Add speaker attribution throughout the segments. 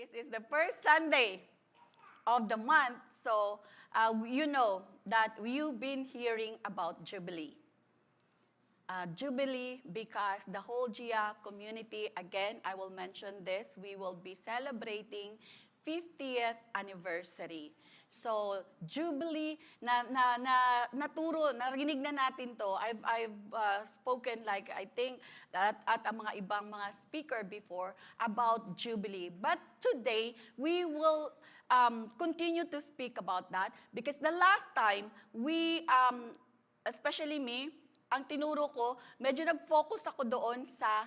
Speaker 1: This is the first Sunday of the month, so you know that you've been hearing about Jubilee. Jubilee because the whole GIA community, again, I will mention this, we will be celebrating 50th anniversary. So, Jubilee, naturo, narinig na natin to. I've spoken like, I think, at ang mga ibang mga speaker before about Jubilee. But today, we will continue to speak about that because the last time, we, especially me, ang tinuro ko, medyo nag-focus ako doon sa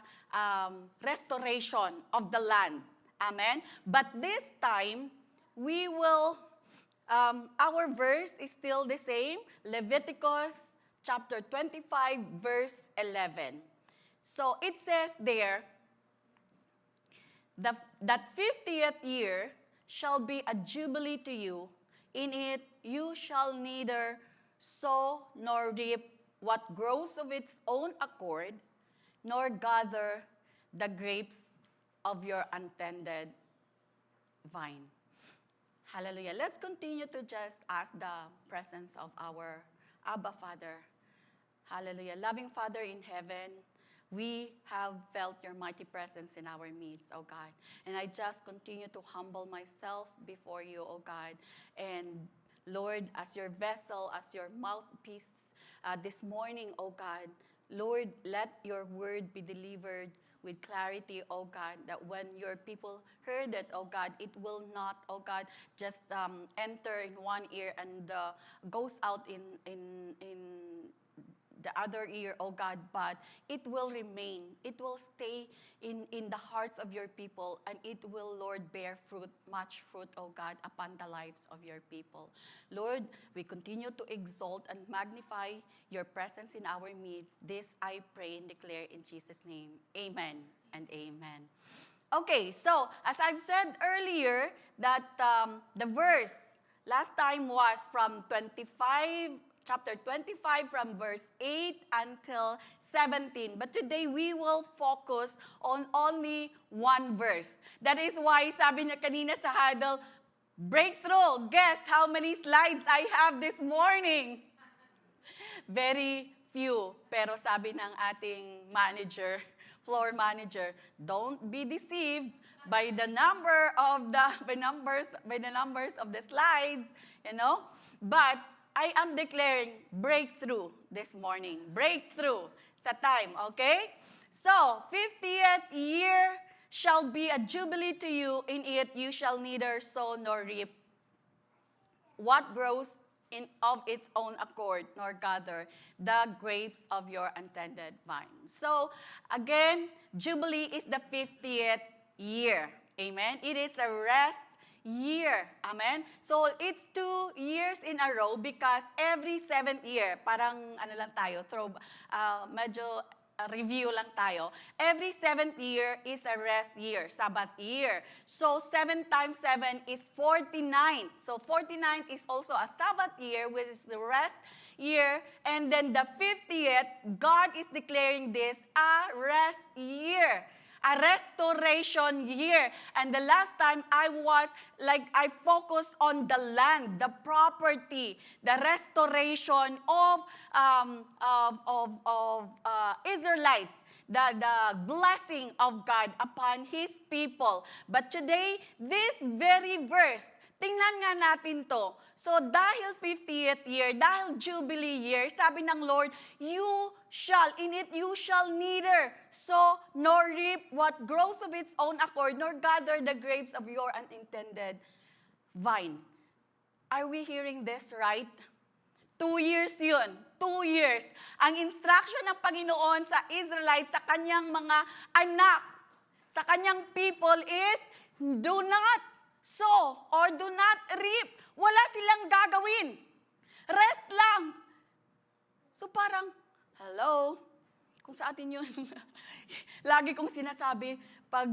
Speaker 1: restoration of the land. Amen? But this time, we will, our verse is still the same, Leviticus chapter 25, verse 11. So it says there, that 50th year shall be a jubilee to you. In it you shall neither sow nor reap what grows of its own accord, nor gather the grapes of your untended vine. Hallelujah. Let's continue to just ask the presence of our Abba Father. Hallelujah. Loving Father in heaven, we have felt your mighty presence in our midst, oh God. And I just continue to humble myself before you, oh God. And Lord, as your vessel, as your mouthpiece this morning, oh God, Lord, let your word be delivered with clarity, oh God, that when your people heard it, oh God, it will not, oh God, just enter in one ear and goes out in the other ear, oh God, but it will remain. It will stay in the hearts of your people, and it will, Lord, bear fruit, much fruit, oh God, upon the lives of your people. Lord, we continue to exalt and magnify your presence in our midst. This I pray and declare in Jesus' name. Amen and amen. Okay, so as I've said earlier, that the verse last time was from chapter 25 from verse 8 until 17. But today we will focus on only one verse. That is why sabi niya kanina sa huddle, breakthrough. Guess how many slides I have this morning? Very few. Pero sabi ng ating manager, floor manager, don't be deceived by the numbers of the slides, you know? But I am declaring breakthrough this morning. Breakthrough sa time, okay? So, 50th year shall be a jubilee to you. In it you shall neither sow nor reap what grows of its own accord, nor gather the grapes of your untended vine. So, again, jubilee is the 50th year. Amen? It is a rest year. Amen? So, it's 2 years in a row because every 7th year, parang ano lang tayo, medyo review lang tayo. Every 7th year is a rest year, Sabbath year. So, 7 times 7 is 49. So, 49 is also a Sabbath year, which is the rest year. And then the 50th, God is declaring this a rest year. A restoration year. And the last time I focused on the land, the property, the restoration of Israelites, the blessing of God upon His people. But today, this very verse, tingnan nga natin to. So dahil 50th year, dahil Jubilee year, sabi ng Lord, in it you shall neither sow nor reap what grows of its own accord, nor gather the grapes of your unintended vine. Are we hearing this right? 2 years yun. 2 years. Ang instruction ng Panginoon sa Israelites, sa kanyang mga anak, sa kanyang people is, do not sow or do not reap. Wala silang gagawin. Rest lang. So parang, hello? Kung sa atin yun, lagi kong sinasabi, pag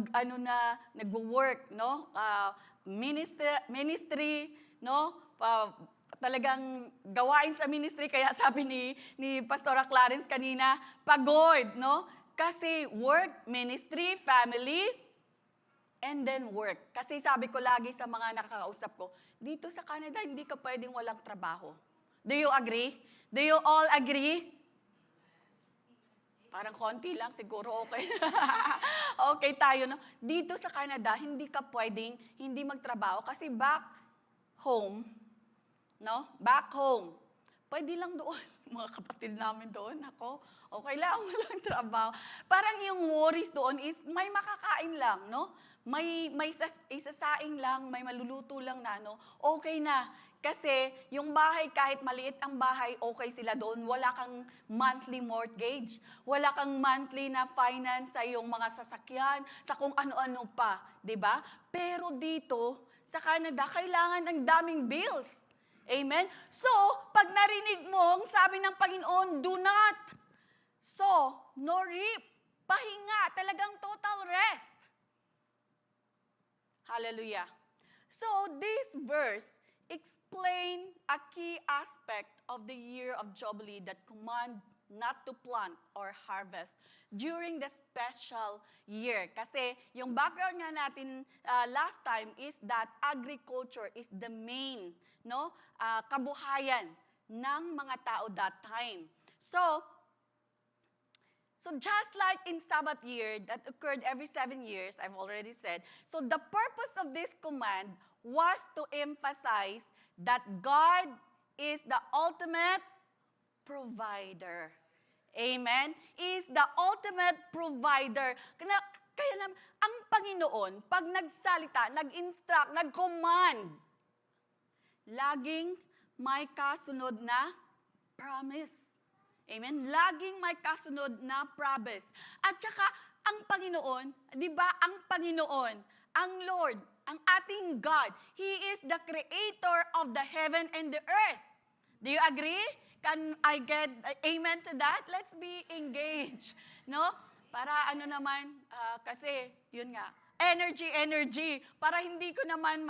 Speaker 1: nagwo-work, no? Ministry, no? Talagang gawain sa ministry, kaya sabi ni Pastora Clarence kanina, pagod, no? Kasi work, ministry, family, and then work. Kasi sabi ko lagi sa mga nakakausap ko, dito sa Canada, hindi ka pwedeng walang trabaho. Do you agree? Do you all agree? Parang konti lang, siguro okay. Okay tayo, no? Dito sa Canada, hindi ka pwedeng hindi magtrabaho kasi back home, no? Back home. Pwede lang doon. Mga kapatid namin doon, ako, okay lang, walang trabaho. Parang yung worries doon is may makakain lang, no? May isasaing lang, may maluluto lang na, no? Okay na. Kasi yung bahay, kahit maliit ang bahay, okay sila doon. Wala kang monthly mortgage. Wala kang monthly na finance sa iyong mga sasakyan, sa kung ano-ano pa. 'Di ba? Pero dito, sa Canada, kailangan ng daming bills. Amen? So, pag narinig mo, ang sabi ng Panginoon, do not sow, nor reap. Pahinga, talagang total rest. Hallelujah. So, this verse explain a key aspect of the year of Jubilee that command not to plant or harvest during the special year. Kasi yung background nga natin last time is that agriculture is the main kabuhayan ng mga tao that time. So just like in Sabbath year that occurred every 7 years, I've already said, so the purpose of this command was to emphasize that God is the ultimate provider. Amen? Is the ultimate provider. Kaya naman, ang Panginoon, pag nagsalita, nag-instruct, nag-command, laging may kasunod na promise. Amen? Laging may kasunod na promise. At saka, ang Panginoon, di ba, ang Panginoon, ang Lord, ang ating God, He is the creator of the heaven and the earth. Do you agree? Can I get amen to that? Let's be engaged. No? Para naman, kasi, yun nga, energy. Para hindi ko naman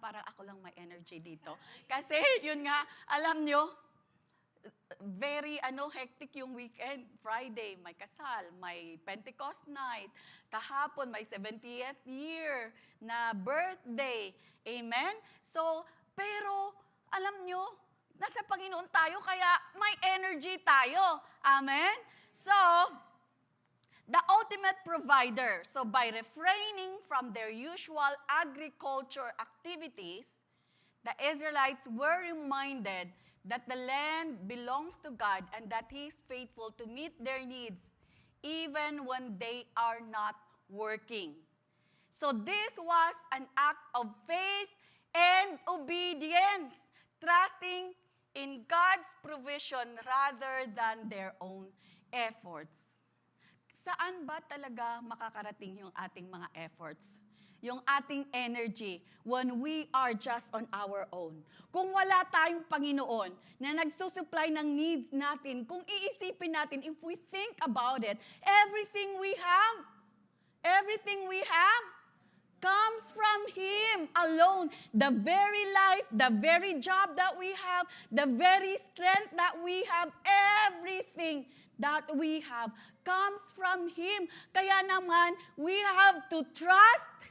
Speaker 1: para ako lang may energy dito. Kasi, yun nga, alam nyo, very hectic yung weekend. Friday, may kasal, may Pentecost night. Kahapon, may 70th year na birthday. Amen? So, pero, alam nyo, nasa Panginoon tayo, kaya may energy tayo. Amen? So, the ultimate provider. So, by refraining from their usual agriculture activities, the Israelites were reminded that the land belongs to God and that He is faithful to meet their needs even when they are not working. So this was an act of faith and obedience, trusting in God's provision rather than their own efforts. Saan ba talaga makakarating yung ating mga efforts? Yung ating energy when we are just on our own. Kung wala tayong Panginoon na nagsusupply ng needs natin, kung iisipin natin, if we think about it, everything we have comes from Him alone. The very life, the very job that we have, the very strength that we have, everything that we have comes from Him. Kaya naman, we have to trust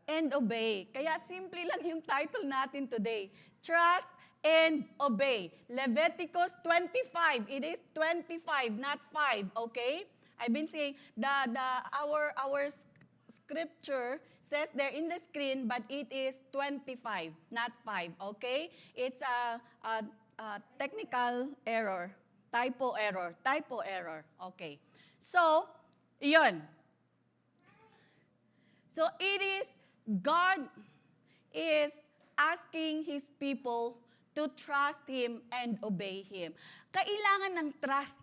Speaker 1: and obey. Kaya simple lang yung title natin today. Trust and obey. Leviticus 25. It is 25, not 5, okay? I've been saying our scripture says there in the screen, but it is 25, not 5, okay? It's a technical error. Typo error. Okay. So, yun. So, it is God is asking His people to trust Him and obey Him. Kailangan ng trust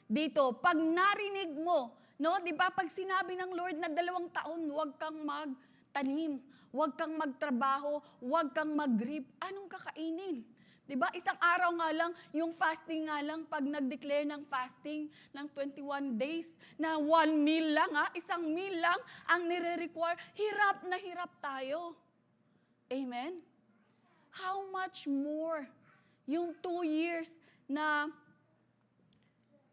Speaker 1: dito. Pag narinig mo, no, di ba, pag sinabi ng Lord na 2 taon, huwag kang magtanim, huwag kang magtrabaho, huwag kang mag-reap, anong kakainin? Di ba? Isang araw nga lang, yung fasting nga lang, pag nag-declare ng fasting ng 21 days, na 1 meal lang, isang meal lang ang nire-require, hirap na hirap tayo. Amen? How much more yung 2 years na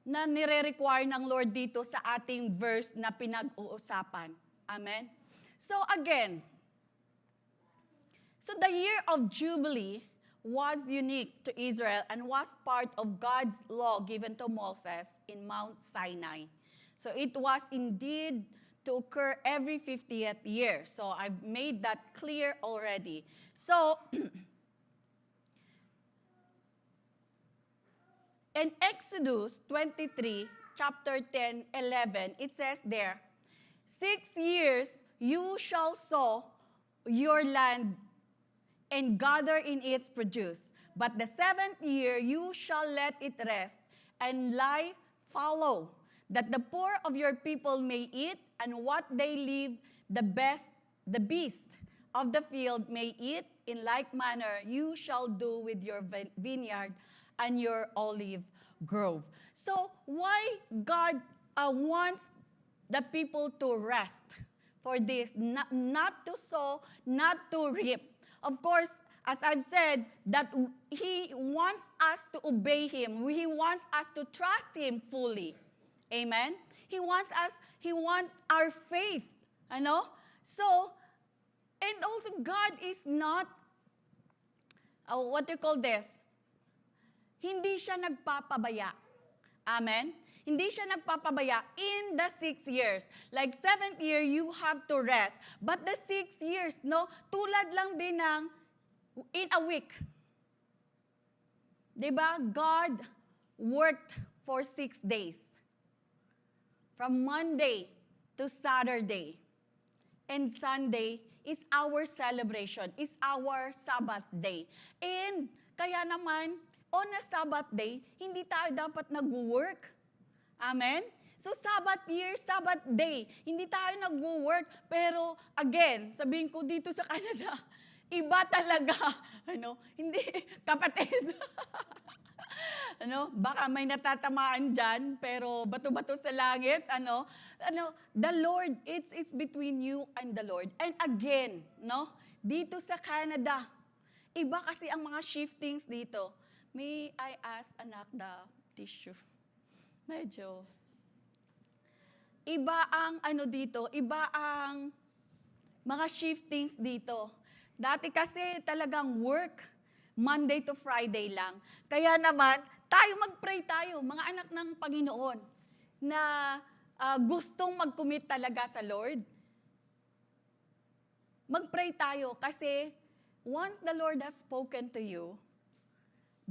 Speaker 1: nire-require ng Lord dito sa ating verse na pinag-uusapan. Amen? So again, so the year of Jubilee was unique to Israel and was part of God's law given to Moses in Mount Sinai. So it was indeed to occur every 50th year. So I've made that clear already. So in Exodus 23, chapter 10, 11, it says there, 6 years you shall sow your land and gather in its produce. But the 7th year you shall let it rest and lie fallow, that the poor of your people may eat, and what they leave, the beast of the field may eat. In like manner you shall do with your vineyard and your olive grove. So why God wants the people to rest for this, not to sow, not to reap. Of course, as I've said, that He wants us to obey Him. He wants us to trust Him fully. Amen? He wants our faith. So, and also God is not, what do you call this? Hindi siya nagpapabaya. Amen? Hindi siya nagpapabaya in the 6 years. Like 7th year, you have to rest. But the 6 years, tulad lang din ng in a week. Diba? God worked for 6 days. From Monday to Saturday. And Sunday is our celebration, is our Sabbath day. And kaya naman, on a Sabbath day, hindi tayo dapat nag-work. Amen? So, Sabbath year, Sabbath day, hindi tayo nag-work. Pero, again, sabihin ko dito sa Canada, iba talaga. Hindi, kapatid. Baka may natatamaan dyan, pero bato-bato sa langit. The Lord, it's between you and the Lord. And again, dito sa Canada, iba kasi ang mga shiftings dito. May I ask anak the tissue? Medyo. Iba ang dito, iba ang mga shiftings dito. Dati kasi talagang work, Monday to Friday lang. Kaya naman, mag-pray tayo, mga anak ng Panginoon, na gustong mag-commit talaga sa Lord. Mag-pray tayo kasi once the Lord has spoken to you,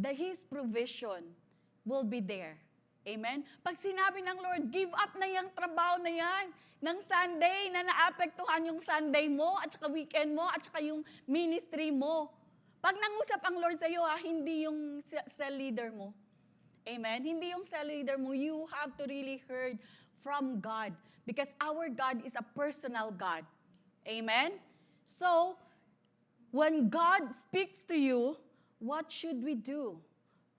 Speaker 1: His provision will be there. Amen? Pag sinabi ng Lord, give up na yung trabaho na yan, ng Sunday, na naapektuhan yung Sunday mo, at saka weekend mo, at saka yung ministry mo. Pag nangusap ang Lord sa iyo, hindi yung cell leader mo. Amen? Hindi yung cell leader mo. You have to really hear from God. Because our God is a personal God. Amen? So, when God speaks to you, what should we do?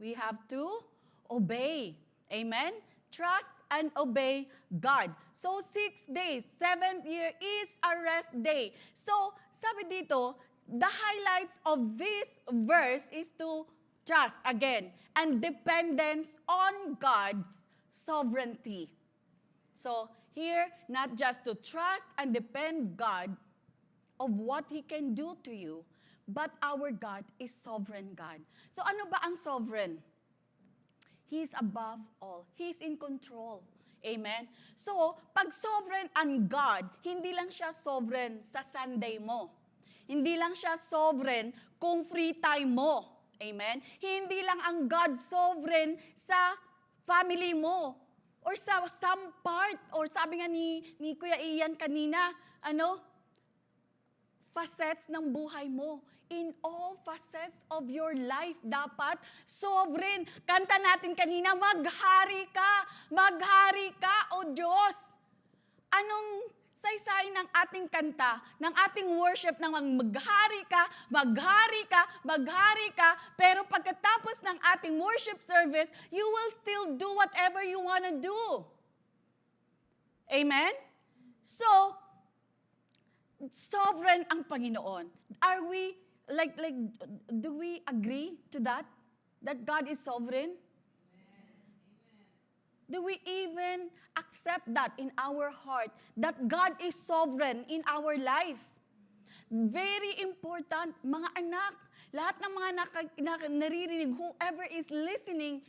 Speaker 1: We have to obey. Amen? Trust and obey God. So, 6 days, 7th year is a rest day. So, sabi dito, the highlights of this verse is to trust again and dependence on God's sovereignty. So, here, not just to trust and depend God of what He can do to you, but our God is sovereign God. So, ano ba ang sovereign? He's above all. He's in control. Amen? So, pag sovereign ang God, hindi lang siya sovereign sa Sunday mo. Hindi lang siya sovereign kung free time mo. Amen? Hindi lang ang God sovereign sa family mo. Or sa some part. Or sabi nga ni Kuya Ian kanina, facets ng buhay mo. In all facets of your life, dapat sovereign. Kanta natin kanina, maghari ka, O Diyos. Anong saysay ng ating kanta, ng ating worship, ng maghari ka, pero pagkatapos ng ating worship service, you will still do whatever you wanna do. Amen? So, sovereign ang Panginoon. Are we, do we agree to that? That God is sovereign? Do we even accept that in our heart, that God is sovereign in our life? Very important, mga anak, lahat ng mga naririnig, whoever is listening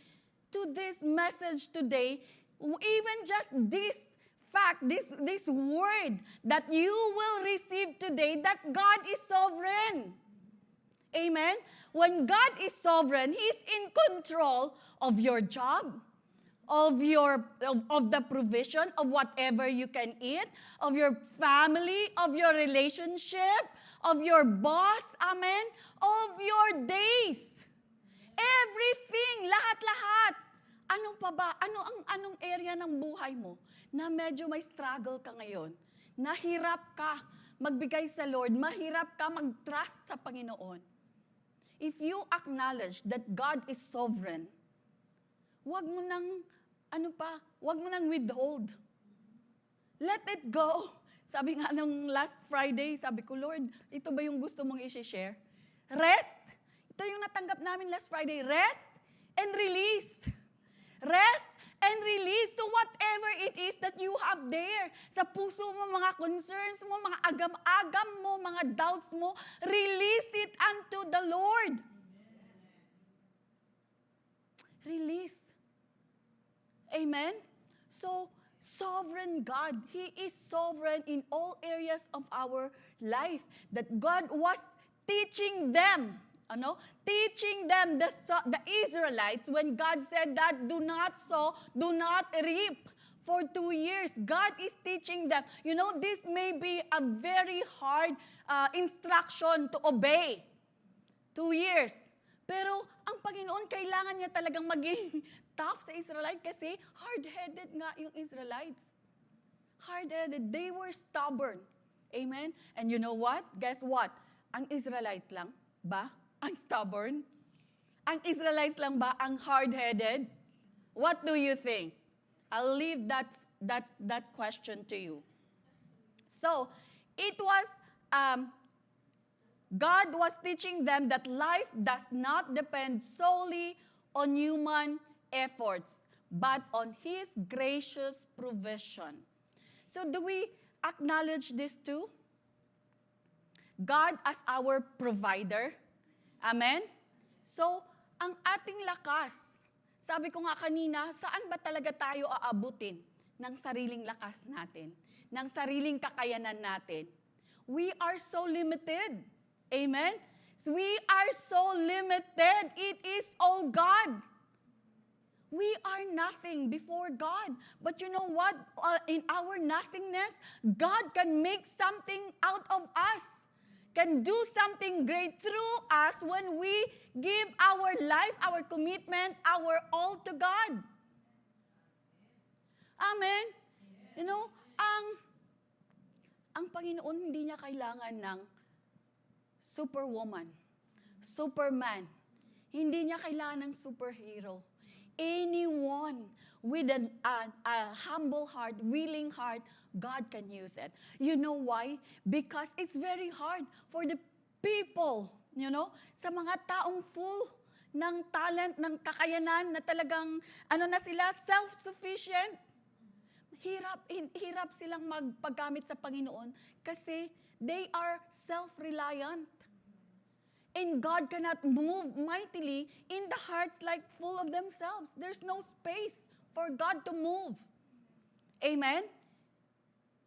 Speaker 1: to this message today, even just this fact, this word that you will receive today, that God is sovereign. Amen? When God is sovereign, He's in control of your job, of the provision of whatever you can eat, of your family, of your relationship, of your boss, amen, of your days. Everything, lahat-lahat. Ano pa ba? Anong area ng buhay mo na medyo may struggle ka ngayon? Nahirap ka magbigay sa Lord, mahirap ka mag-trust sa Panginoon. If you acknowledge that God is sovereign, wag mo nang withhold. Let it go. Sabi nga nung last Friday, sabi ko, Lord, ito ba yung gusto mong i-share? Rest. Ito yung natanggap namin last Friday. Rest and release. Rest and release to whatever it is that you have there. Sa puso mo, mga concerns mo, mga agam-agam mo, mga doubts mo, release it unto the Lord. Release. Amen? So, sovereign God, He is sovereign in all areas of our life. That God was teaching them, teaching them, the Israelites, when God said that, do not sow, do not reap. For 2 years, God is teaching them. This may be a very hard instruction to obey. 2 years. Pero ang Panginoon, kailangan niya talagang maging tough sa Israelite kasi hard-headed nga yung Israelites. Hard-headed. They were stubborn. Amen? And you know what? Guess what? Ang Israelites lang ba ang stubborn? Ang Israelites lang ba ang hard-headed? What do you think? I'll leave that question to you. So, it was God was teaching them that life does not depend solely on human efforts, but on His gracious provision. So do we acknowledge this too? God as our provider. Amen? So, ang ating lakas, sabi ko nga kanina, saan ba talaga tayo aabutin ng sariling lakas natin, ng sariling kakayanan natin? We are so limited. Amen? So we are so limited. It is all God. We are nothing before God. But you know what? In our nothingness, God can make something out of us. Can do something great through us when we give our life, our commitment, our all to God. Amen? Ang Panginoon hindi niya kailangan ng superwoman, superman. Hindi niya kailangan ng superhero. Anyone with a humble heart, willing heart, God can use it. You know why? Because it's very hard for the people, sa mga taong full ng talent, ng kakayanan, na talagang, na sila, self-sufficient. Hirap silang magpaggamit sa Panginoon kasi they are self-reliant. And God cannot move mightily in the hearts like full of themselves. There's no space for God to move. Amen?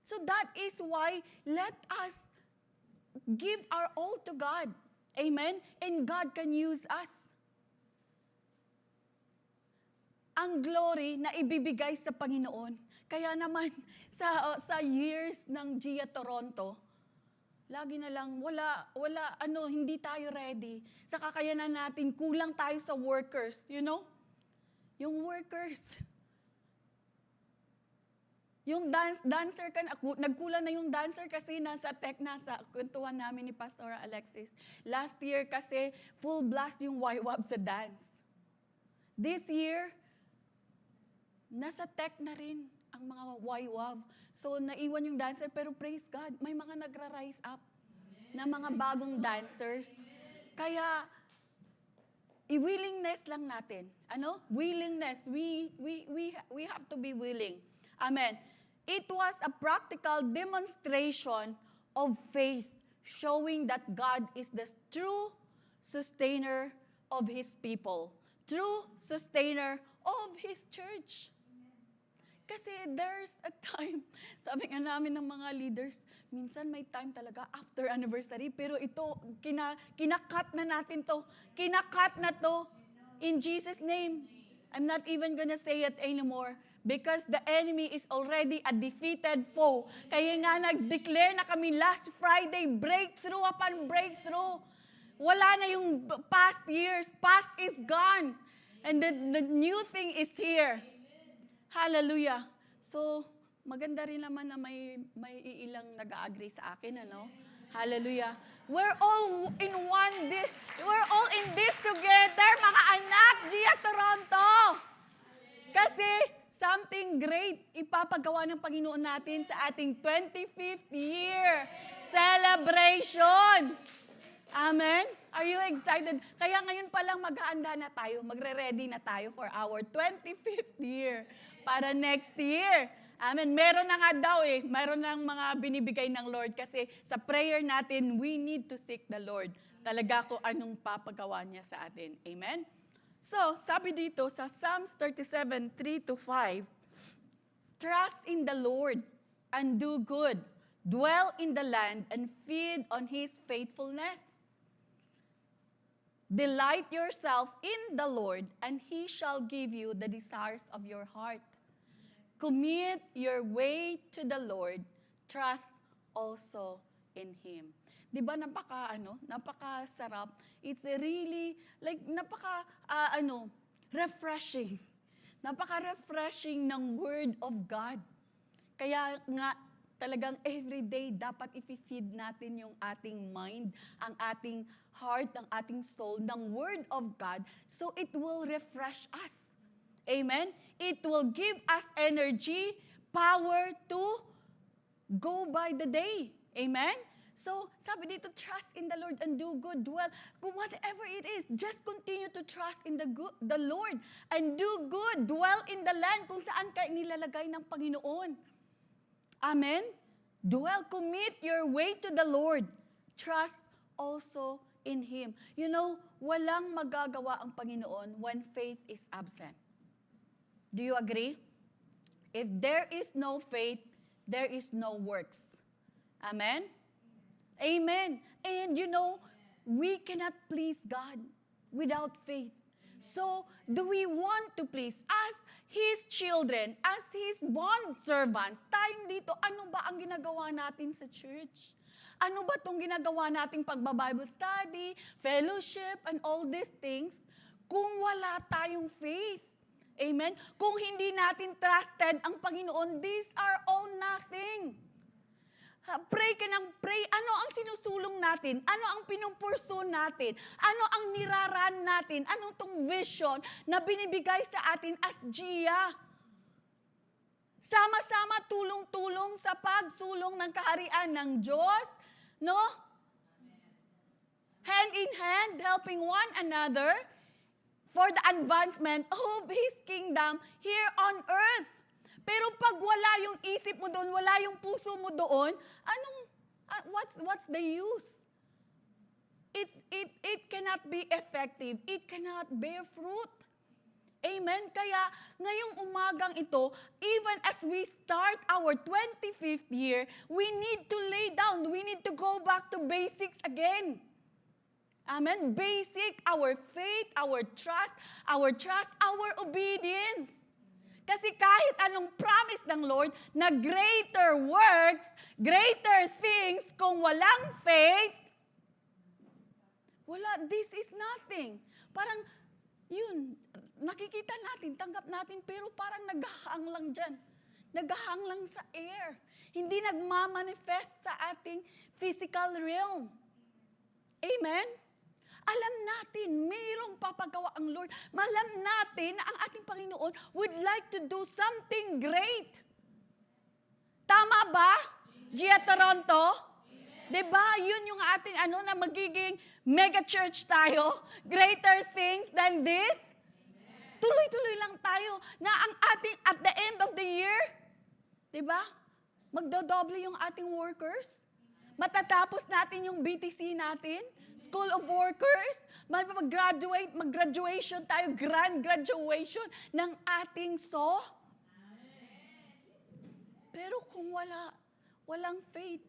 Speaker 1: So that is why let us give our all to God. Amen? And God can use us. Ang glory na ibibigay sa Panginoon. Kaya naman, sa years ng Gia Toronto, lagi na lang, hindi tayo ready. Sa kakayanan natin, kulang tayo sa workers, Yung workers. Yung dancer nagkulang na yung dancer kasi nasa kwentuhan namin ni Pastor Alexis. Last year kasi, full blast yung YWAB sa dance. This year, nasa tech na rin ang mga YWAB. So, naiwan yung dancer, pero praise God, may mga nagra-rise up na mga bagong dancers. Kaya, i-willingness lang natin. Ano? Willingness. We have to be willing. Amen. It was a practical demonstration of faith, showing that God is the true sustainer of His people, true sustainer of His church. Kasi there's a time, sabi nga namin ng mga leaders, minsan may time talaga after anniversary, pero ito, kinakat na natin to. Kinakat na to in Jesus' name. I'm not even gonna say it anymore because the enemy is already a defeated foe. Kaya nga nag-declare na kami last Friday, breakthrough upon breakthrough. Wala na yung past years. Past is gone. And the new thing is here. Hallelujah. So, maganda rin naman na may ilang nag-agree sa akin, ano? Hallelujah. We're all in this together, mga anak, Gia Toronto. Kasi, something great ipapagawa ng Panginoon natin sa ating 25th year celebration. Amen? Are you excited? Kaya ngayon pa lang maghahanda na tayo, magre-ready na tayo for our 25th year para next year. Amen. Meron na nga daw mayroon ng mga binibigay ng Lord kasi sa prayer natin, we need to seek the Lord. Talaga kung anong papagawa niya sa atin. Amen? So, sabi dito sa Psalms 37, 3-5, trust in the Lord and do good. Dwell in the land and feed on His faithfulness. Delight yourself in the Lord, and He shall give you the desires of your heart. Commit your way to the Lord. Trust also in Him. Di ba napakasarap. It's really, refreshing. Napaka-refreshing ng Word of God. Kaya nga, talagang everyday dapat i-feed natin yung ating mind, ang ating heart, ang ating soul, ng Word of God, so it will refresh us. Amen? It will give us energy, power to go by the day. Amen? So, sabi dito, trust in the Lord and do good, dwell. Whatever it is, just continue to trust in the Lord and do good, dwell in the land kung saan kayo nilalagay ng Panginoon. Amen? Dwell, commit your way to the Lord. Trust also in Him. You know, walang magagawa ang Panginoon when faith is absent. Do you agree? If there is no faith, there is no works. Amen? Amen. And you know, we cannot please God without faith. So, do we want to please? As His children, as His bond servants, tayong dito, ano ba ang ginagawa natin sa church? Ano ba itong ginagawa nating pagba-Bible study, fellowship, and all these things, kung wala tayong faith? Amen? Kung hindi natin trusted ang Panginoon, these are all nothing. Pray ka ng pray. Ano ang sinusulong natin? Ano ang pinupurso natin? Ano ang niraran natin? Anong tong vision na binibigay sa atin as Gia? Sama-sama tulong-tulong sa pagsulong ng kaharian ng Diyos. No? Hand in hand, helping one another for the advancement of His kingdom here on earth. Pero pag wala yung isip mo doon, wala yung puso mo doon, what's the use? It cannot be effective. It cannot bear fruit. Amen? Kaya ngayong umagang ito, even as we start our 25th year, we need to lay down, we need to go back to basics again. Amen? Basic, our faith, our trust, our obedience. Kasi kahit anong promise ng Lord na greater works, greater things, kung walang faith, this is nothing. Parang, yun, nakikita natin, tanggap natin, pero parang naghahang lang dyan. Naghahang lang sa air. Hindi nagmamanifest sa ating physical realm. Amen? Alam natin, mayroong papagawa ang Lord. Alam natin na ang ating Panginoon would like to do something great. Tama ba, Gia Toronto? Diba? Yun yung ating na magiging mega church tayo. Greater things than this. Tuloy-tuloy lang tayo na ang ating at the end of the year, diba? Magdodoble yung ating workers. Matatapos natin yung BTC natin, School of Workers. Mag-graduation tayo, grand graduation ng ating Pero kung walang faith,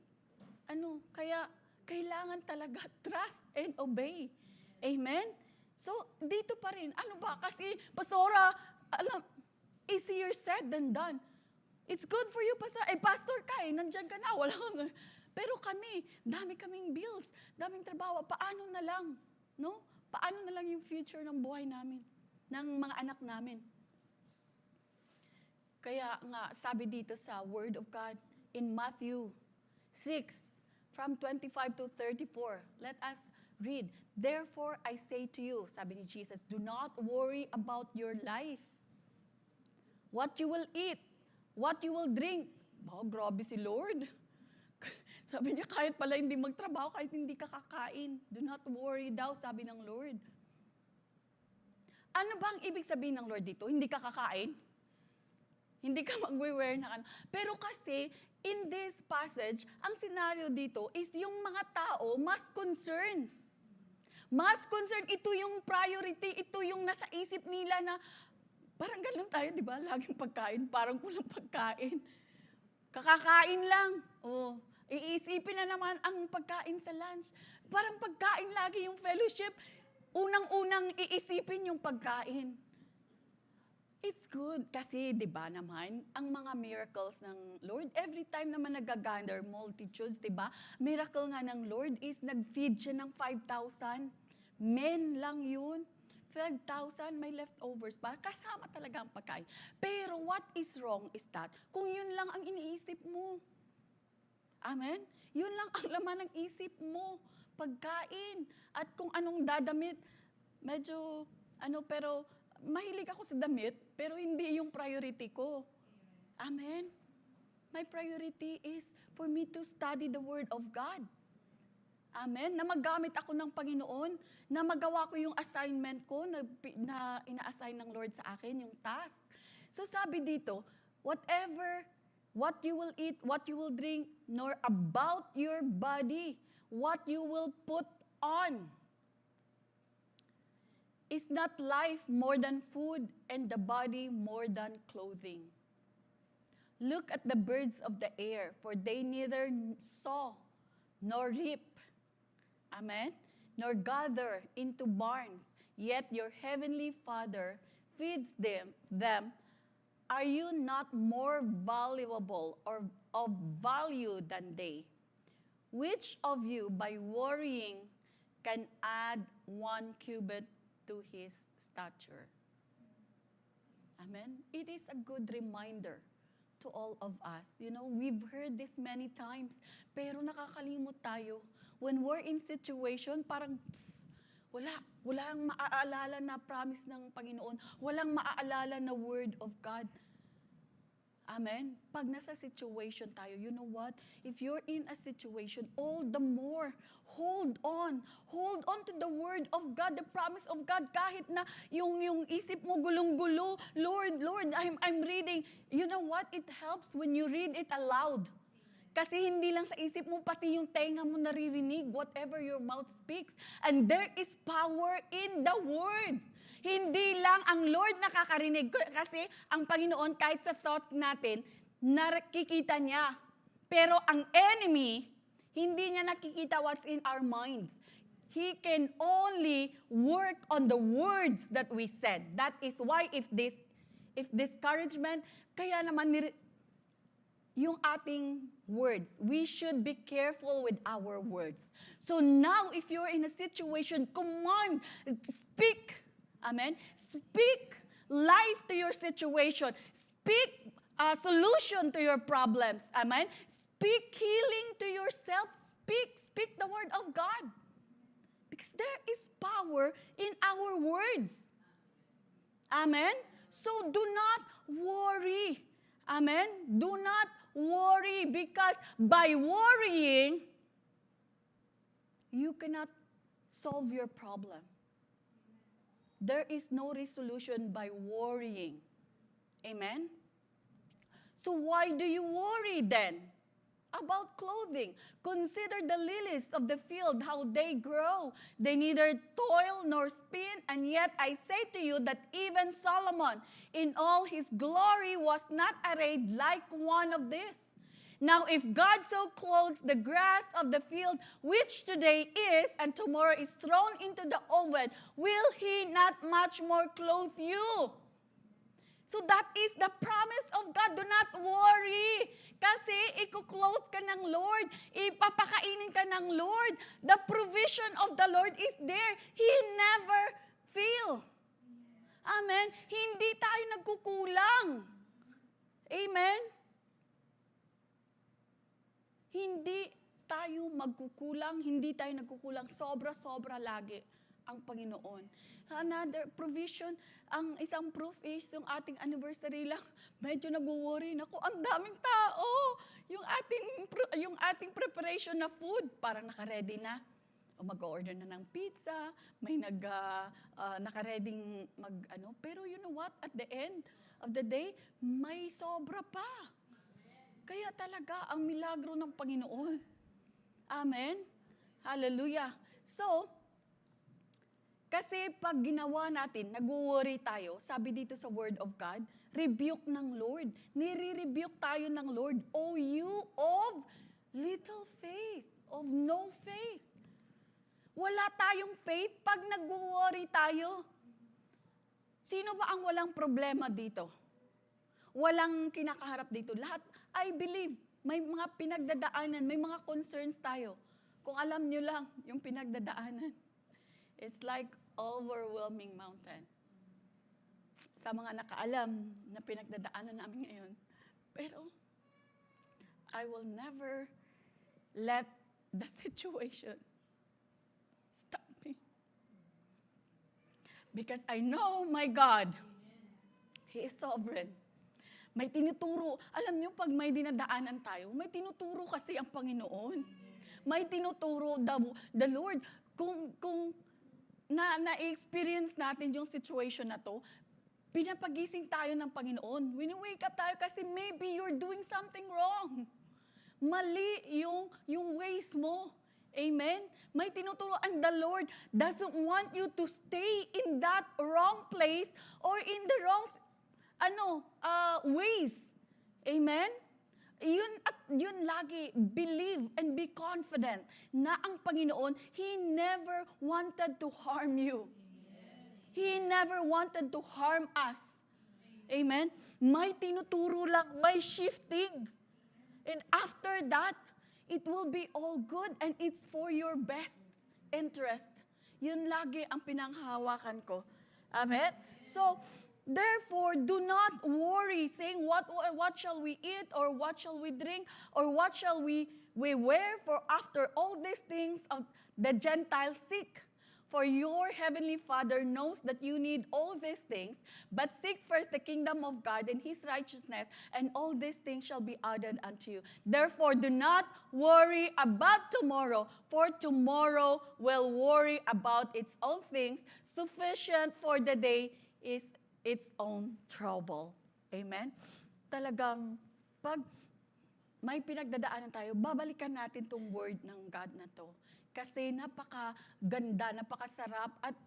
Speaker 1: kaya kailangan talaga trust and obey. Amen? So, dito pa rin. Kasi, Pastora, easier said than done. It's good for you, Pastor. Pastor ka nandiyan ka na. Pero kami, dami kaming bills, daming trabaho. Paano na lang? No? Paano na lang yung future ng buhay namin, ng mga anak namin? Kaya nga, sabi dito sa Word of God, in Matthew 6, from 25 to 34, let us read. Therefore, I say to you, sabi ni Jesus, do not worry about your life. What you will eat, what you will drink. Grabe si Lord. Sabi niya, kahit pala hindi magtrabaho, kahit hindi ka kakain. Do not worry daw, sabi ng Lord. Ano ba ang ibig sabihin ng Lord dito? Hindi ka kakain? Hindi ka mag-wear na Pero kasi, in this passage, ang scenario dito is yung mga tao mas concerned. Mas concerned, ito yung priority, ito yung nasa isip nila na parang ganun tayo, di ba? Laging pagkain, parang kulang pagkain. Kakakain lang. Iisipin na naman ang pagkain sa lunch. Parang pagkain lagi yung fellowship. Unang-unang iisipin yung pagkain. It's good kasi, di ba naman, ang mga miracles ng Lord, every time naman nag-gather multitudes, di ba? Miracle nga ng Lord is nag-feed siya ng 5,000. Men lang yun. 5,000, may leftovers pa. Kasama talaga ang pagkain. Pero what is wrong is that, kung yun lang ang iniisip mo. Amen? Yun lang ang laman ng isip mo. Pagkain. At kung anong dadamit. Medyo, pero mahilig ako sa damit, pero hindi yung priority ko. Amen? My priority is for me to study the Word of God. Amen? Na magamit ako ng Panginoon, na magawa ko yung assignment ko na ina-assign ng Lord sa akin, yung task. So sabi dito, what you will eat, what you will drink, nor about your body, what you will put on. Is not life more than food and the body more than clothing? Look at the birds of the air, for they neither sow nor reap. Amen? Nor gather into barns, yet your heavenly Father feeds them. Are you not more valuable or of value than they? Which of you, by worrying, can add 1 cubit to his stature? Amen? It is a good reminder to all of us. We've heard this many times, pero nakakalimot tayo. When we're in situation, parang walang maaalala na promise ng Panginoon. Walang maaalala na word of God. Amen? Pag nasa situation tayo, you know what? If you're in a situation, all the more, hold on. Hold on to the word of God, the promise of God. Kahit na yung isip mo gulong-gulo, Lord, I'm reading. You know what? It helps when you read it aloud. Kasi hindi lang sa isip mo, pati yung tenga mo naririnig, whatever your mouth speaks. And there is power in the words. Hindi lang ang Lord nakakarinig. Kasi ang Panginoon, kahit sa thoughts natin, nakikita niya. Pero ang enemy, hindi niya nakikita what's in our minds. He can only work on the words that we said. That is why if discouragement, kaya naman yung ating words, we should be careful with our words. So now, if you're in a situation, come on, speak. Amen? Speak life to your situation. Speak a solution to your problems. Amen? Speak healing to yourself. Speak the word of God. Because there is power in our words. Amen? So do not worry. Amen? Do not worry, because by worrying, you cannot solve your problem. There is no resolution by worrying. Amen? So why do you worry then about clothing? Consider the lilies of the field, how they grow. They neither toil nor spin, and yet I say to you that even Solomon in all his glory was not arrayed like one of these. Now if God so clothes the grass of the field, which today is and tomorrow is thrown into the oven, will He not much more clothe you? So that is the promise of God. Do not worry. Kasi ikuklothe ka ng Lord. Ipapakainin ka ng Lord. The provision of the Lord is there. He never fail. Amen? Hindi tayo nagkukulang. Amen? Hindi tayo magkukulang, hindi tayo nagkukulang. Sobra-sobra lagi ang Panginoon. Another provision, ang isang proof is yung ating anniversary lang. Medyo nag-worry na ako, ang daming tao. Yung ating preparation na food, parang naka-ready na. O mag-order na ng pizza, may naka-ready pero you know what? At the end of the day, may sobra pa. Kaya talaga, ang milagro ng Panginoon. Amen? Hallelujah. So, kasi pag ginawa natin, nag-worry tayo, sabi dito sa Word of God, rebuke ng Lord. Nire-rebuke tayo ng Lord. O you of little faith, of no faith. Wala tayong faith pag nag-worry tayo. Sino ba ang walang problema dito? Walang kinakaharap dito. Lahat, I believe, may mga pinagdadaanan, may mga concerns tayo. Kung alam nyo lang, yung pinagdadaanan, it's like overwhelming mountain. Sa mga nakaalam na pinagdadaanan namin ngayon. Pero, I will never let the situation stop me. Because I know my God, He is sovereign. May tinuturo. Alam niyo, pag may dinadaanan tayo, may tinuturo kasi ang Panginoon. May tinuturo the Lord. Kung na-experience natin yung situation na to, pinapagising tayo ng Panginoon. When you wake up tayo kasi maybe you're doing something wrong. Mali yung ways mo. Amen? May tinuturo, and the Lord doesn't want you to stay in that wrong place or in the wrong ways. Amen? Yun lagi, believe and be confident na ang Panginoon, He never wanted to harm you. He never wanted to harm us. Amen? May tinuturo lang, may shifting. And after that, it will be all good and it's for your best interest. Yun lagi ang pinanghawakan ko. Amen? So, therefore, do not worry, saying, what shall we eat, or what shall we drink, or what shall we wear? For after all these things the Gentiles seek. For your heavenly Father knows that you need all these things, but seek first the kingdom of God and His righteousness, and all these things shall be added unto you. Therefore, do not worry about tomorrow, for tomorrow will worry about its own things. Sufficient for the day is its own trouble. Amen? Talagang, pag may pinagdadaanan tayo, babalikan natin tong word ng God na to. Kasi napakaganda, napakasarap, at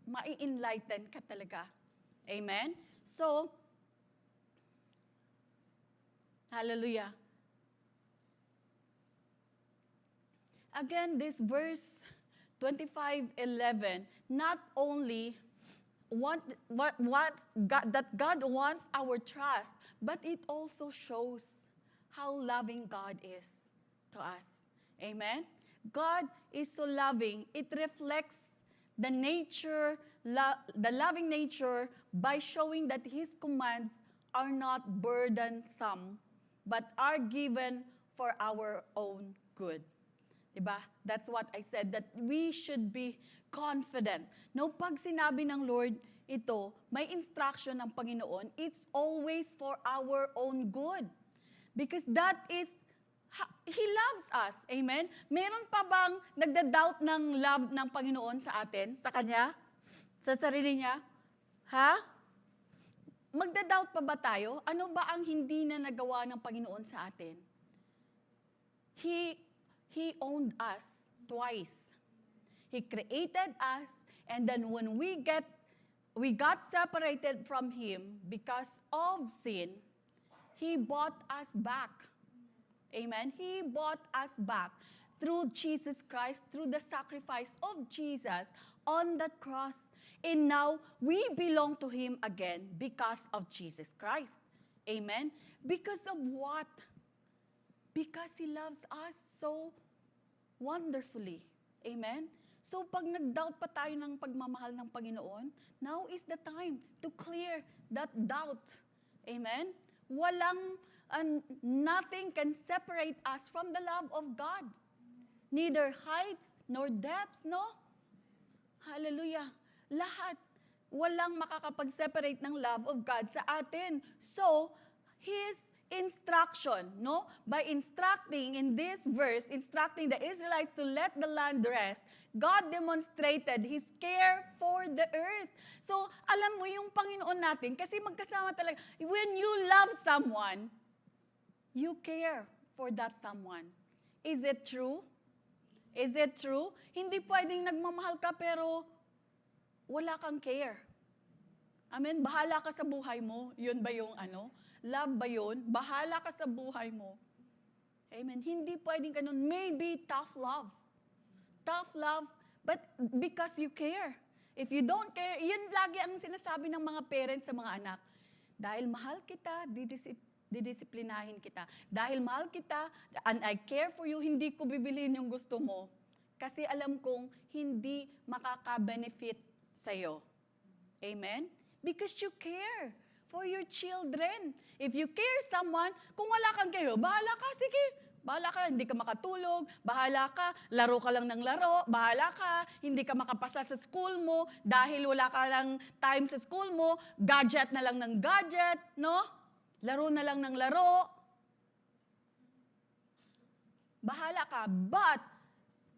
Speaker 1: mai-enlighten ka talaga. Amen? So, hallelujah. Again, this verse 25:11, not only that God wants our trust, but it also shows how loving God is to us. Amen? God is so loving. It reflects the loving nature by showing that His commands are not burdensome, but are given for our own good. Diba? That's what I said, that we should be confident. No, pag sinabi ng Lord ito, may instruction ng Panginoon, it's always for our own good. Because that is He loves us. Amen? Meron pa bang nagda-doubt ng love ng Panginoon sa atin, sa Kanya? Sa sarili niya? Ha? Magda-doubt pa ba tayo? Ano ba ang hindi na nagawa ng Panginoon sa atin? He owned us twice. He created us, and then when we got separated from Him because of sin, He bought us back. Amen? He bought us back through Jesus Christ, through the sacrifice of Jesus on the cross. And now, we belong to Him again because of Jesus Christ. Amen? Because of what? Because He loves us so wonderfully. Amen? So, pag nag-doubt pa tayo ng pagmamahal ng Panginoon, now is the time to clear that doubt. Amen? Nothing can separate us from the love of God. Neither heights nor depths, no? Hallelujah. Lahat. Walang makakapag-separate ng love of God sa atin. So, His instruction, no? By instructing in this verse, instructing the Israelites to let the land rest, God demonstrated His care for the earth. So, alam mo yung Panginoon natin, kasi magkasama talaga, when you love someone, you care for that someone. Is it true? Is it true? Hindi pwedeng nagmamahal ka pero wala kang care. Amen? Bahala ka sa buhay mo. Yun ba yung love ba yun? Bahala ka sa buhay mo. Amen? Hindi pwedeng ganun. Maybe tough love. Tough love, but because you care. If you don't care, yun lagi ang sinasabi ng mga parents sa mga anak. Dahil mahal kita, didisiplinahin kita. Dahil mahal kita, and I care for you, hindi ko bibiliin yung gusto mo. Kasi alam kong hindi makaka-benefit sa'yo. Amen? Because you care for your children. If you care someone, kung wala kang care, bahala ka, sige. Bahala ka, hindi ka makatulog. Bahala ka, laro ka lang ng laro. Bahala ka, hindi ka makapasa sa school mo dahil wala ka lang time sa school mo. Gadget na lang ng gadget, no? Laro na lang ng laro. Bahala ka. But,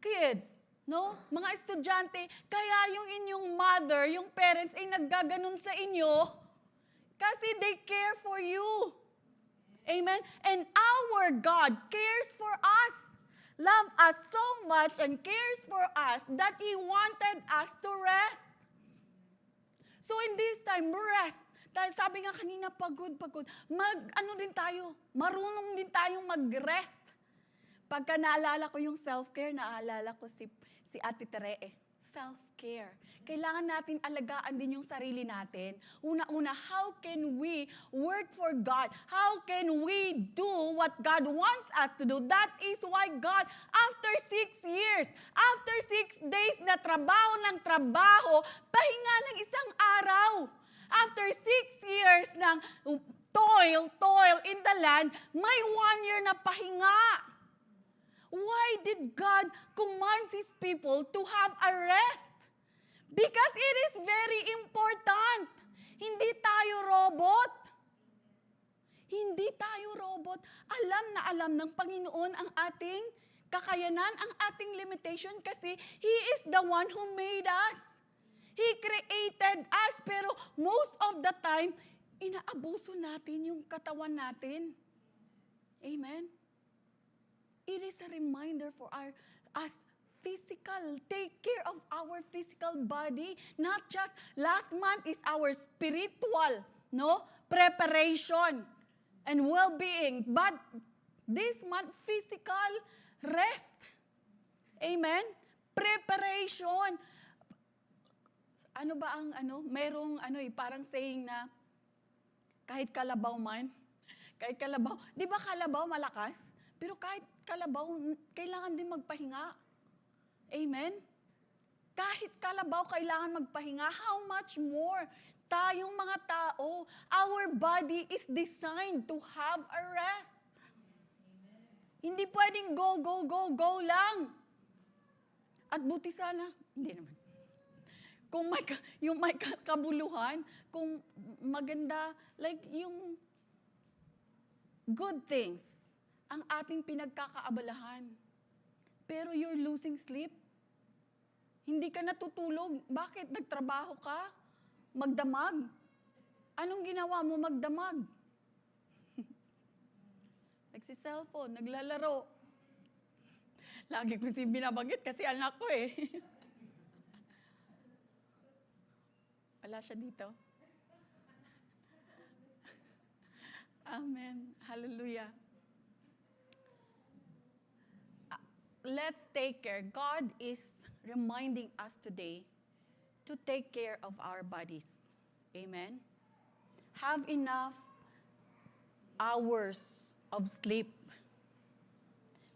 Speaker 1: kids, no? Mga estudyante, kaya yung inyong mother, yung parents ay naggaganon sa inyo kasi they care for you. Amen? And our God cares for us, loves us so much and cares for us that He wanted us to rest. So in this time, rest. Dahil sabi nga kanina, pagod. Marunong din tayong mag-rest. Pagka naalala ko yung self-care, naalala ko si Ate Tere. Self-care. Kailangan natin alagaan din yung sarili natin. Una-una, how can we work for God? How can we do what God wants us to do? That is why God, after 6 years, after 6 days na trabaho ng trabaho, pahinga ng isang araw. After 6 years ng toil in the land, may 1 year na pahinga. Why did God command His people to have a rest? Because it is very important. Hindi tayo robot. Hindi tayo robot. Alam na alam ng Panginoon ang ating kakayanan, ang ating limitation kasi He is the one who made us. He created us, pero most of the time, inaabuso natin yung katawan natin. Amen? It is a reminder for us physical. Take care of our physical body. Not just last month is our spiritual, preparation and well-being. But this month, physical rest. Amen? Preparation. Merong parang saying na kahit kalabaw, di ba kalabaw malakas? Pero kahit kalabaw, kailangan din magpahinga. Amen? Kahit kalabaw, kailangan magpahinga. How much more? Tayong mga tao, our body is designed to have a rest. Amen. Hindi pwedeng go lang. At buti sana, hindi naman. Kung may kabuluhan, kung maganda, like yung good things, ang ating pinagkakaabalahan. Pero you're losing sleep. Hindi ka natutulog. Bakit? Nagtrabaho ka? Magdamag? Anong ginawa mo magdamag? Nagsi-cellphone, naglalaro. Lagi ko si binabanggit kasi anak ko eh. Wala siya dito. Amen. Hallelujah. Let's take care. God is reminding us today to take care of our bodies. Amen. Have enough hours of sleep.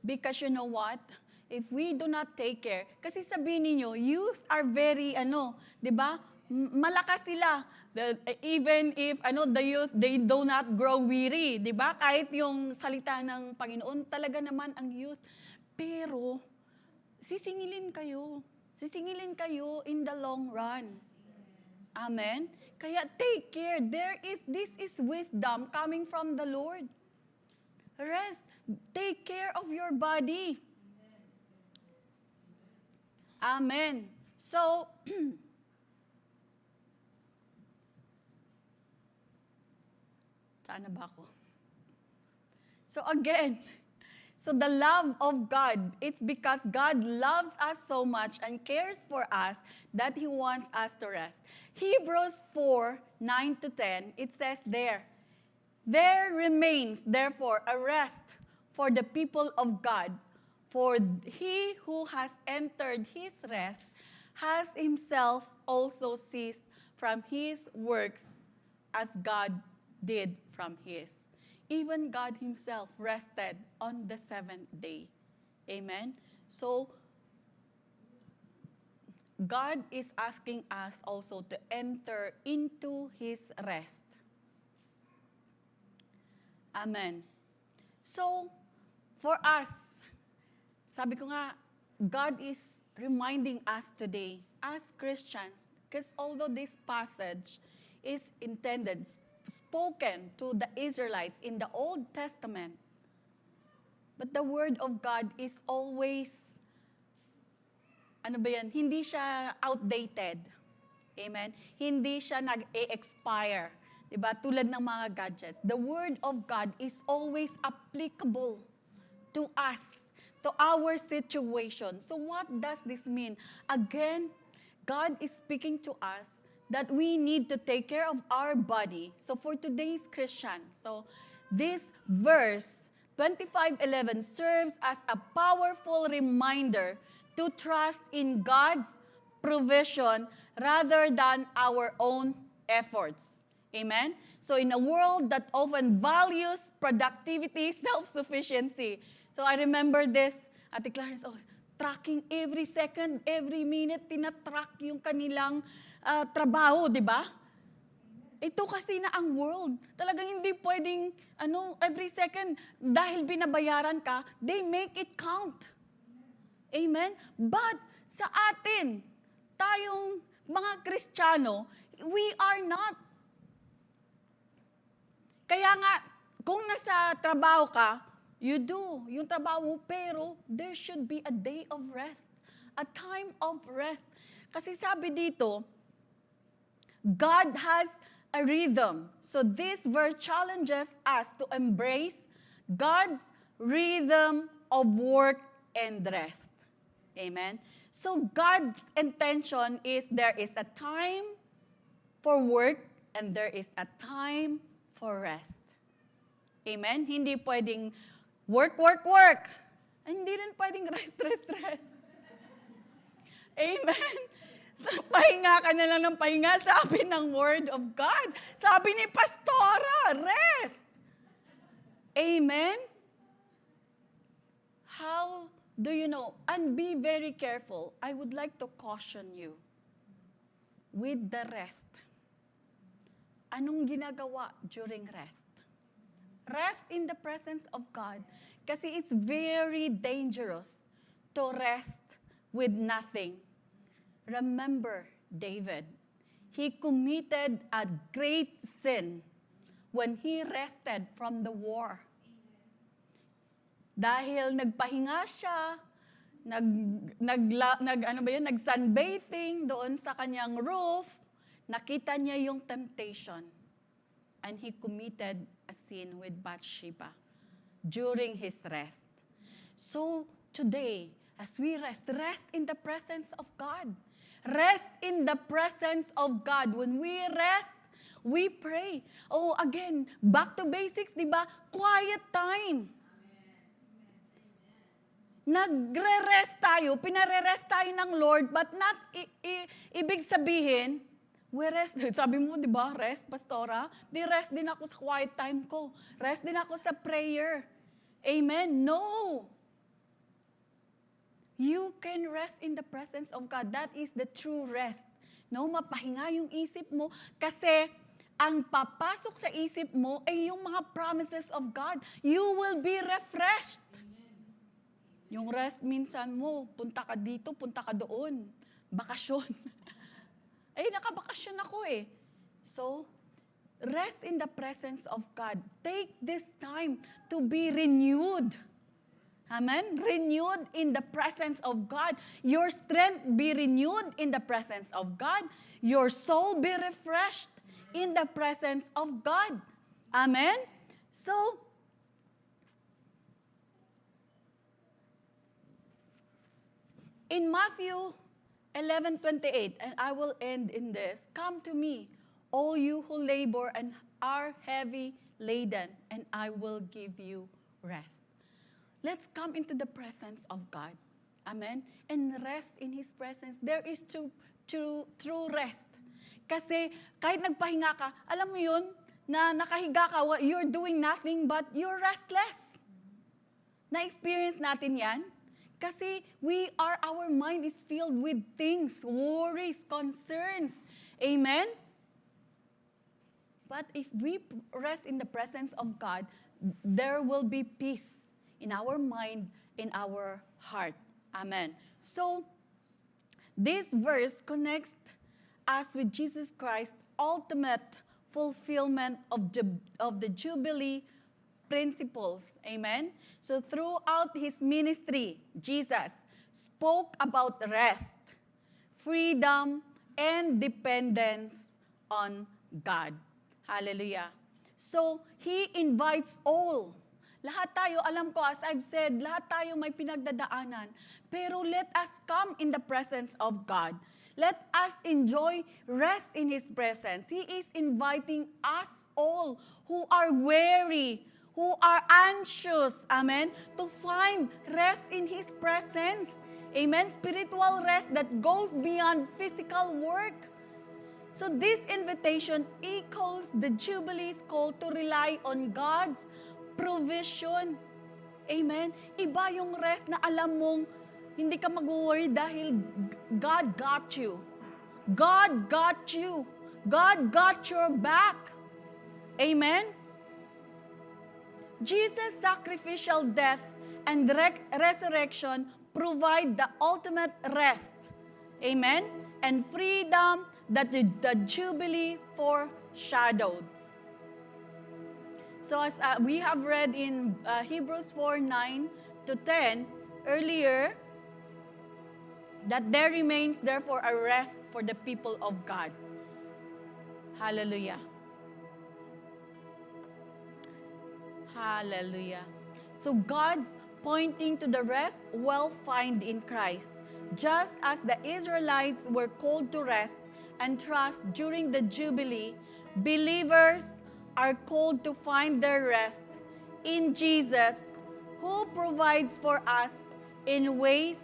Speaker 1: Because you know what? If we do not take care, kasi sabihin niyo, youth are very, di ba? Malakas sila. Even if, the youth, they do not grow weary, di ba? Kahit yung salita ng Panginoon, talaga naman ang youth. Pero, sisingilin kayo. Sisingilin kayo in the long run. Amen? Kaya take care. This is wisdom coming from the Lord. Rest. Take care of your body. Amen. So, saan na ba ako? So again, the love of God, it's because God loves us so much and cares for us that He wants us to rest. Hebrews 4:9-10, it says there remains therefore a rest for the people of God, for he who has entered his rest has himself also ceased from his works as God did from his. Even God himself rested on the seventh day. Amen? So, God is asking us also to enter into his rest. Amen. So, for us, sabi ko nga, God is reminding us today as Christians, because although this passage is intended, spoken to the Israelites in the Old Testament, but the Word of God is always, hindi siya outdated. Amen? Hindi siya nag-e-expire. Diba? Tulad ng mga gadgets. The Word of God is always applicable to us, to our situation. So what does this mean? Again, God is speaking to us that we need to take care of our body. So for today's Christian, so this verse 25:11 serves as a powerful reminder to trust in God's provision rather than our own efforts. Amen? So in a world that often values productivity, self-sufficiency. So I remember this, Ate Clarence, tracking every second, every minute, tinatrack yung kanilang trabaho, di ba? Ito kasi na ang world. Talagang hindi pwedeng, every second, dahil binabayaran ka, they make it count. Amen? But sa atin, tayong mga Kristiyano, we are not. Kaya nga, kung nasa trabaho ka, you do yung trabaho mo, pero there should be a day of rest, a time of rest. Kasi sabi dito, God has a rhythm. So this verse challenges us to embrace God's rhythm of work and rest. Amen? So God's intention is there is a time for work and there is a time for rest. Amen? Hindi pwedeng work. Hindi rin pwedeng rest. Amen? Pahinga ka na lang ng pahinga, sabi ng Word of God. Sabi ni Pastora, rest. Amen? How do you know? And be very careful. I would like to caution you with the rest. Anong ginagawa during rest? Rest in the presence of God. Kasi it's very dangerous to rest with nothing. Remember David. He committed a great sin when he rested from the war. Dahil nagpahinga siya, nag-sunbathing doon sa kanyang roof, nakita niya yung temptation. And he committed a sin with Bathsheba during his rest. So today, as we rest in the presence of God. Rest in the presence of God. When we rest, we pray. Oh, again, back to basics, di ba? Quiet time. Nagre-rest tayo, pinare-rest tayo ng Lord, but not ibig sabihin, we rest. Sabi mo, di ba, rest, pastora? Di rest din ako sa quiet time ko. Rest din ako sa prayer. Amen? No. You can rest in the presence of God. That is the true rest. No, mapahinga yung isip mo kasi ang papasok sa isip mo ay yung mga promises of God. You will be refreshed. Yung rest minsan mo, punta ka dito, punta ka doon. Bakasyon. Ay, nakabakasyon ako eh. So, rest in the presence of God. Take this time to be renewed. Amen? Renewed in the presence of God. Your strength be renewed in the presence of God. Your soul be refreshed in the presence of God. Amen? So, in Matthew 11:28, and I will end in this, come to me, all you who labor and are heavy laden, and I will give you rest. Let's come into the presence of God. Amen? And rest in His presence. There is true rest. Kasi kahit nagpahinga ka, alam mo yun, na nakahiga ka, you're doing nothing but you're restless. Na-experience natin yan. Kasi our mind is filled with things, worries, concerns. Amen? But if we rest in the presence of God, there will be peace in our mind, in our heart. Amen. So, this verse connects us with Jesus Christ's ultimate fulfillment of the Jubilee principles. Amen? So, throughout His ministry, Jesus spoke about rest, freedom, and dependence on God. Hallelujah. So, He invites all. Lahat tayo, alam ko, as I've said, lahat tayo may pinagdadaanan. Pero let us come in the presence of God. Let us enjoy rest in His presence. He is inviting us all who are weary, who are anxious, amen, to find rest in His presence. Amen? Spiritual rest that goes beyond physical work. So this invitation echoes the Jubilee's call to rely on God's provision. Amen? Iba yung rest na alam mong hindi ka mag-worry dahil God got you. God got you. God got your back. Amen? Jesus' sacrificial death and resurrection provide the ultimate rest. Amen? And freedom that the Jubilee foreshadowed. So as we have read in Hebrews 4:9-10 earlier, that there remains therefore a rest for the people of God. Hallelujah. Hallelujah. So God's pointing to the rest we'll find in Christ. Just as the Israelites were called to rest and trust during the Jubilee, believers are called to find their rest in Jesus, who provides for us in ways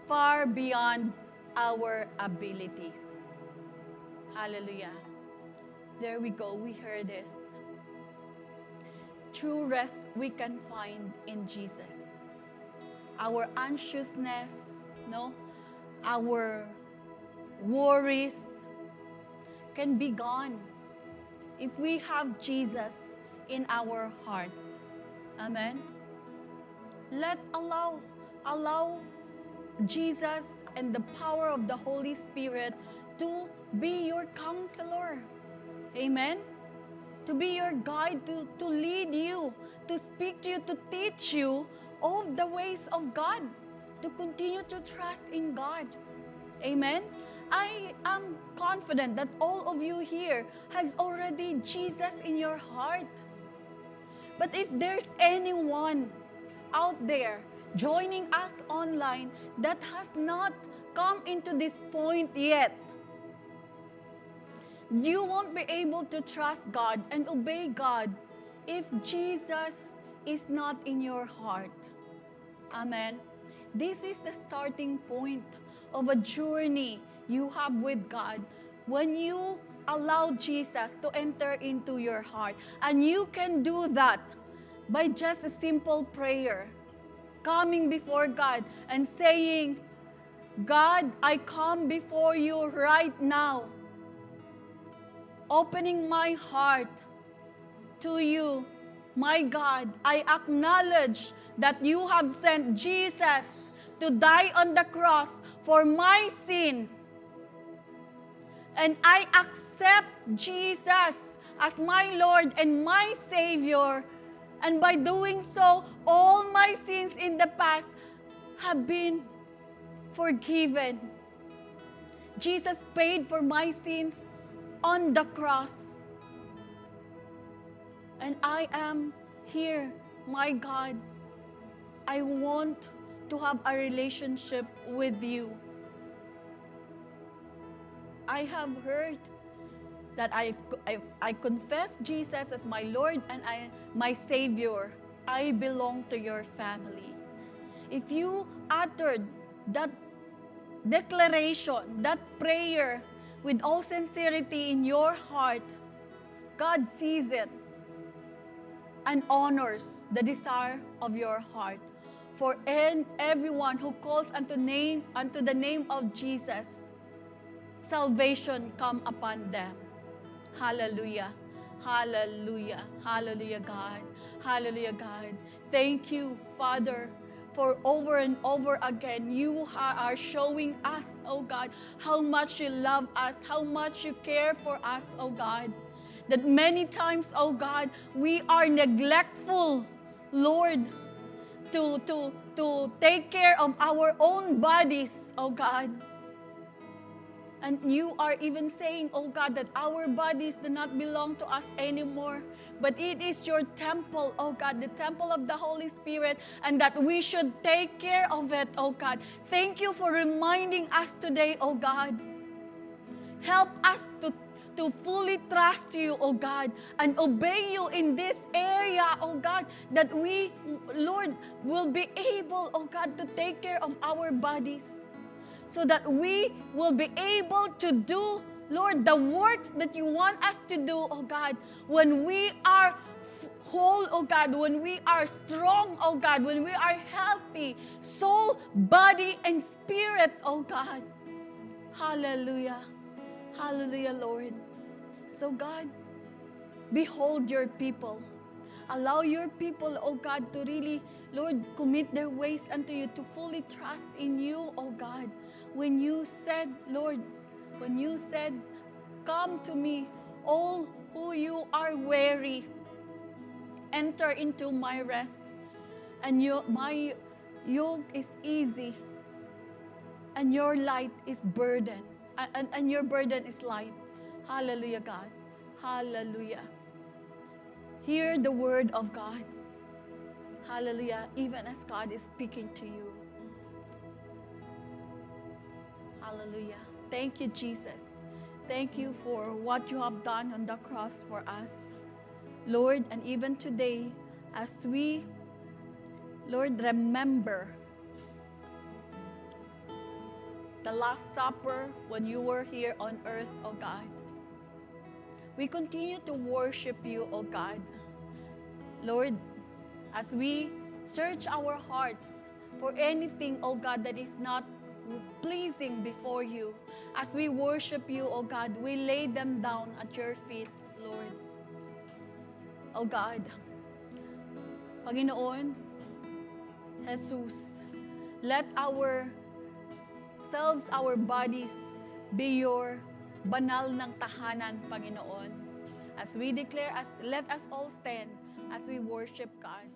Speaker 1: far beyond our abilities. Hallelujah. There we go. We heard this. True rest we can find in Jesus. Our anxiousness, our worries can be gone if we have Jesus in our heart. Amen? Allow Jesus and the power of the Holy Spirit to be your counselor. Amen? To be your guide, to lead you, to speak to you, to teach you all the ways of God, to continue to trust in God. Amen? I am confident that all of you here has already Jesus in your heart. But if there's anyone out there joining us online that has not come into this point yet, you won't be able to trust God and obey God if Jesus is not in your heart. Amen. This is the starting point of a journey you have with God when you allow Jesus to enter into your heart. And you can do that by just a simple prayer, coming before God and saying, God, I come before you right now, opening my heart to you. My God, I acknowledge that you have sent Jesus to die on the cross for my sin. And I accept Jesus as my Lord and my Savior. And by doing so, all my sins in the past have been forgiven. Jesus paid for my sins on the cross. And I am here, my God. I want to have a relationship with you. I have heard that I confess Jesus as my Lord and my Savior. I belong to your family. If you uttered that declaration, that prayer with all sincerity in your heart, God sees it and honors the desire of your heart. For everyone who calls unto the name of Jesus, salvation come upon them. Hallelujah. Hallelujah. Hallelujah, God. Hallelujah, God. Thank you, Father, for over and over again, you are showing us, oh God, how much you love us, how much you care for us, oh God. That many times, oh God, we are neglectful, Lord, to take care of our own bodies, oh God. And you are even saying, oh God, that our bodies do not belong to us anymore, but it is your temple, oh God, the temple of the Holy Spirit, and that we should take care of it, oh God. Thank you for reminding us today, oh God. Help us to fully trust you, oh God, and obey you in this area, oh God, that we, Lord, will be able, oh God, to take care of our bodies, so that we will be able to do, Lord, the works that you want us to do, oh God, when we are whole, oh God, when we are strong, oh God, when we are healthy, soul, body, and spirit, oh God. Hallelujah. Hallelujah, Lord. So God, behold your people. Allow your people, oh God, to really, Lord, commit their ways unto you, to fully trust in you, oh God. When you said, Lord, when you said, come to me, all who you are weary, enter into my rest, and my yoke is easy, and your light is burden, and your burden is light. Hallelujah, God. Hallelujah. Hear the word of God. Hallelujah. Even as God is speaking to you. Hallelujah. Thank you, Jesus. Thank you for what you have done on the cross for us. Lord, and even today, as we, Lord, remember the Last Supper when you were here on earth, oh God. We continue to worship you, oh God. Lord, as we search our hearts for anything, oh God, that is not pleasing before you, as we worship you, oh God, we lay them down at your feet, Lord. Oh God, Panginoon, Jesus, let our selves, our bodies, be your banal ng tahanan, Panginoon. As we declare, let us all stand as we worship God.